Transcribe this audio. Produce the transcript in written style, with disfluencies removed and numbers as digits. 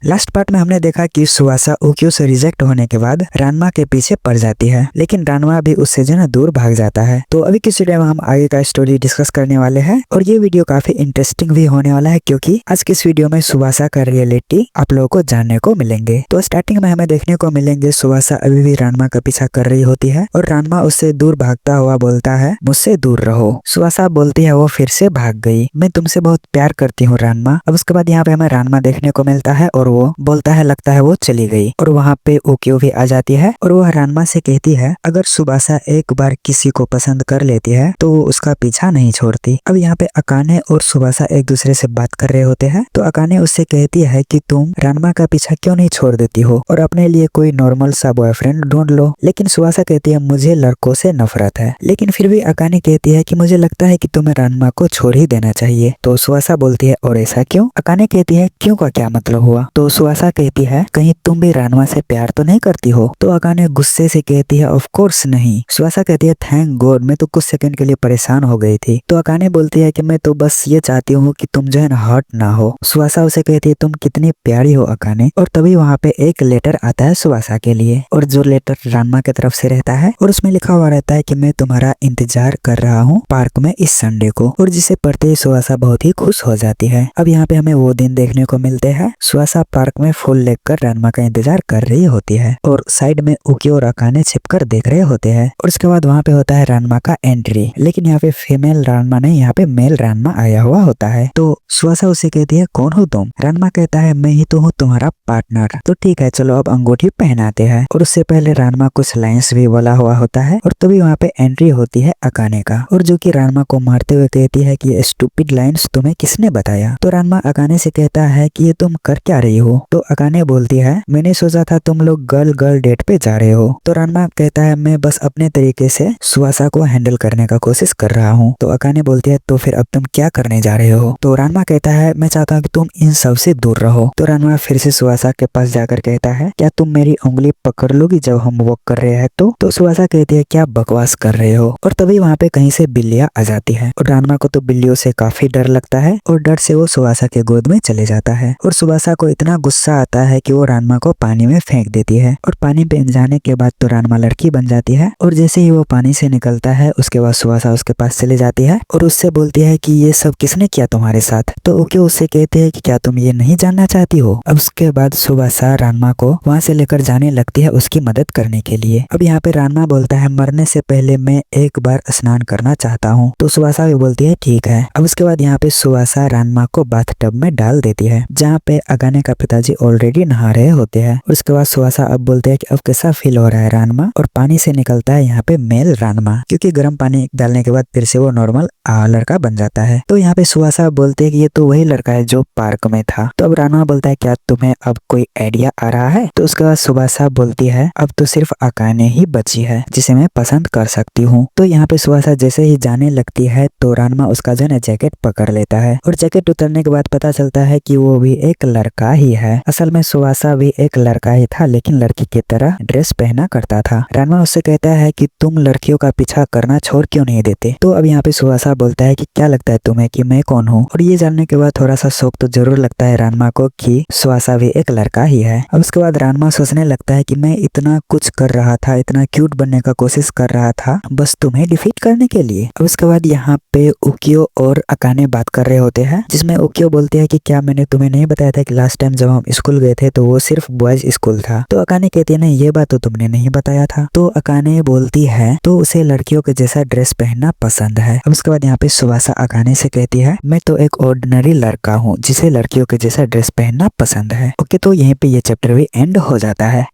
Last part में हमने देखा कि सुवासा ओक्यो से रिजेक्ट होने के बाद रानमा के पीछे पड़ जाती है, लेकिन रानमा भी उससे जो है दूर भाग जाता है। तो अभी किसी टाइम हम आगे का स्टोरी डिस्कस करने वाले हैं और ये वीडियो काफी इंटरेस्टिंग भी होने वाला है, क्योंकि आज की इस वीडियो में सुवासा का रियलिटी आप लोगों को जानने को मिलेंगे। तो स्टार्टिंग में हमें देखने को मिलेंगे सुवासा अभी भी रानमा का पीछा कर रही होती है और रानमा उससे दूर भागता हुआ बोलता है, मुझसे दूर रहो। सुवासा बोलती है वो फिर से भाग गई, मैं तुमसे बहुत प्यार करती हूँ रानमा। अब उसके बाद यहाँ पे हमें रानमा देखने को मिलता है और वो बोलता है लगता है वो चली गई। और वहाँ पे ओक्यो भी आ जाती है और वह रानमा से कहती है अगर सुवासा एक बार किसी को पसंद कर लेती है तो वो उसका पीछा नहीं छोड़ती। अब यहाँ पे अकाने और सुवासा एक दूसरे से बात कर रहे होते हैं, तो अकाने उससे कहती है कि तुम रानमा का पीछा क्यों नहीं छोड़ देती हो और अपने लिए कोई नॉर्मल सा बॉयफ्रेंड ढूंढ लो। लेकिन सुवासा कहती है मुझे लड़कों से नफरत है। लेकिन फिर भी अकाने कहती है कि मुझे लगता है कि तुम्हें रानमा को छोड़ ही देना चाहिए। तो सुवासा बोलती है और ऐसा क्यों? अकाने कहती है क्यों का क्या मतलब हुआ? तो सुवासा कहती है कहीं तुम भी रानमा से प्यार तो नहीं करती हो? तो अकाने गुस्से से कहती है ऑफ कोर्स नहीं। सुवासा कहती है थैंक गॉड, मैं तो कुछ सेकंड के लिए परेशान हो गई थी। तो अकाने बोलती है कि मैं तो बस ये चाहती हूँ कि तुम जो है ना हर्ट ना हो। सुवासा उसे कहती है तुम कितनी प्यारी हो अकाने। और तभी वहाँ पे एक लेटर आता है सुवासा के लिए, और जो लेटर रानमा की तरफ से रहता है और उसमें लिखा हुआ रहता है कि मैं तुम्हारा इंतजार कर रहा हूँ पार्क में इस संडे को। और जिसे पढ़ते ही सुवासा बहुत ही खुश हो जाती है। अब यहाँ पे हमें वो दिन देखने को मिलते हैं सुवासा पार्क में फूल लेकर रानमा का इंतजार कर रही होती है और साइड में ओक्यो और अकाने छिपकर देख रहे होते हैं। और उसके बाद वहाँ पे होता है रानमा का एंट्री, लेकिन यहाँ पे फीमेल रानमा नहीं, यहाँ पे मेल रानमा आया हुआ होता है। तो सुवासा उसे कहती है कौन हो तुम? रानमा कहता है मैं ही तो हूँ तुम्हारा पार्टनर। तो ठीक है चलो अब अंगूठी पहनाते हैं। और उससे पहले रानमा कुछ लाइंस भी बोला हुआ होता है और तभी वहाँ पे एंट्री होती है अकाने का, और जो कि रानमा को मारते हुए कहती है कि स्टूपिड लाइंस तुम्हें किसने बताया? तो रानमा अकाने से कहता है कि ये तुम कर क्या रही हो? तो अकाने बोलती है मैंने सोचा था तुम लोग गर्ल डेट पे जा रहे हो। तो रानमा कहता है मैं बस अपने तरीके से सुवासा को हैंडल करने का कोशिश कर रहा हूँ। तो अकाने बोलती है तो फिर अब तुम क्या करने जा रहे हो? तो रानमा कहता है मैं चाहता हूँ कि तुम इन सब से दूर रहो। तो रानमा फिर से सुवासा के पास जाकर कहता है क्या तुम मेरी उंगली पकड़ लोगी जब हम वॉक कर रहे हैं? तो सुवासा कहती है क्या बकवास कर रहे हो? और तभी वहाँ पे कहीं से बिल्लियां आ जाती है और रानमा को तो बिल्लियों से काफी डर लगता है और डर से वो सुवासा के गोद में चले जाता है। और सुवासा को इतना गुस्सा आता है कि वो रानमा को पानी में फेंक देती है और पानी पे जाने के बाद तो रानमा लड़की बन जाती है। और जैसे ही वो पानी से निकलता है उसके बाद सुवासा उसके पास चले जाती है और उससे बोलती है कि ये सब किसने किया तुम्हारे साथ? तो ओक्यो उससे कहते हैं कि क्या तुम ये नहीं जानना चाहती हो? अब उसके बाद सुवासा रानमा को वहाँ से लेकर जाने लगती है उसकी मदद करने के लिए। अब यहाँ पे रानमा बोलता है मरने से पहले मैं एक बार स्नान करना चाहता हूँ। तो सुवासा भी बोलती है ठीक है। अब उसके बाद यहाँ पे सुवासा रानमा को बाथटब में डाल देती है जहाँ पे अकाने का पिताजी ऑलरेडी नहा रहे होते हैं। उसके बाद सुवासा अब बोलते हैं कि अब कैसा फील हो रहा है रानमा? और पानी से निकलता है यहाँ पे मेल रानमा, क्योंकि गर्म पानी डालने के बाद फिर से वो नॉर्मल लड़का बन जाता है। तो यहाँ पे सुवासा बोलते हैं कि ये तो वही लड़का है जो पार्क में था। तो अब रानमा बोलता है क्या तुम्हें अब कोई आइडिया आ रहा है? तो उसके बाद सुवासा बोलती है अब तो सिर्फ अकाने ही बची है जिसे मैं पसंद कर सकती हूँ। तो यहाँ पे सुवासा जैसे ही जाने लगती है तो रानमा उसका जो है जैकेट पकड़ लेता है और जैकेट उतरने के बाद पता चलता है कि वो भी एक लड़का ही है। असल में सुवासा भी एक लड़का ही था, लेकिन लड़की की तरह ड्रेस पहना करता था। रानमा उससे कहता है कि तुम लड़कियों का पीछा करना छोड़ क्यों नहीं देते? तो अब यहाँ पे सुवासा बोलता है कि क्या लगता है तुम्हें कि मैं कौन हूँ? और ये जानने के बाद थोड़ा सा शौक तो जरूर लगता है रानमा को कि सुवासा भी एक लड़का ही है। अब उसके बाद रानमा सोचने लगता है कि मैं इतना कुछ कर रहा था, इतना क्यूट बनने का कोशिश कर रहा था बस तुम्हें डिफीट करने के लिए। अब उसके बाद यहाँ पे ओक्यो और अकाने बात कर रहे होते हैं, जिसमें ओक्यो बोलते हैं कि क्या मैंने तुम्हें नहीं बताया था कि लास्ट टाइम जब हम स्कूल गए थे तो वो सिर्फ बॉयज स्कूल था? तो अकाने कहती है नहीं ये बात तो तुमने नहीं बताया था। तो अकाने बोलती है तो उसे लड़कियों के जैसा ड्रेस पहनना पसंद है। अब उसके बाद यहाँ पे सुवासा अकाने से कहती है मैं तो एक ऑर्डिनरी लड़का हूँ जिसे लड़कियों के जैसा ड्रेस पहनना पसंद है। ओके, तो यहीं पे ये चैप्टर भी एंड हो जाता है।